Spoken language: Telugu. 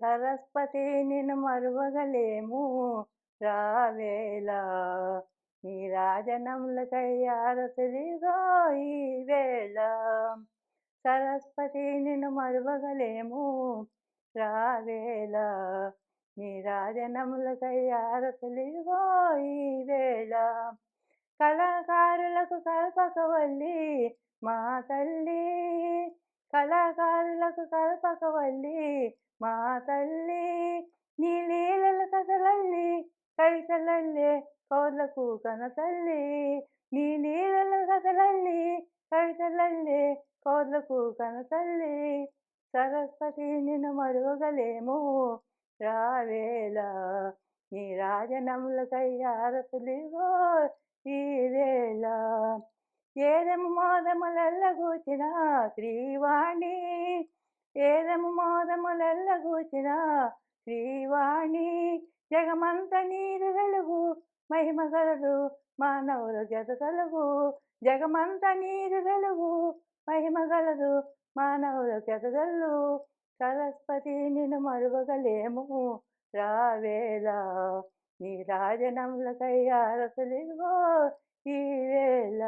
సరస్వతి నిన్ను మరువగలేము రావేలా నీ రాజనములకై ఆరతులిగో ఈ వేళ సరస్వతి నిన్ను మరువగలేము రావేలా నీ రాజనములకై ఆరతులిగో ఈ వేళ కళాకారులకు కల్పకవల్లి మా తల్లి కళాకారులకు కల్పకవల్లి మా తల్లి నీ లీలల కథలల్లి కవితలల్లే కౌర్లకు కనతల్లి నీ లీలల కథలల్లి కవితలల్లే కౌర్లకు కనతల్లి సరస్వతి నిన్ను మరువగలేము రావేలా నీ రాజనములకై ఆరతులిగో ఈ వేళ ఏదము మోదములెల్లగూచిన శ్రీవాణి ఏదము మోదములెల్లగూచిన శ్రీవాణి జగమంత నీరు వెలుగు మహిమగలదు మానవుల జతగలుగు జగమంత నీరు వెలుగు మహిమగలదు మానవుల జతగలు సరస్వతి నిన్ను మరువగలేము రావేలా నీ రాజనములకై ఆరతులిగో ఈ వేళ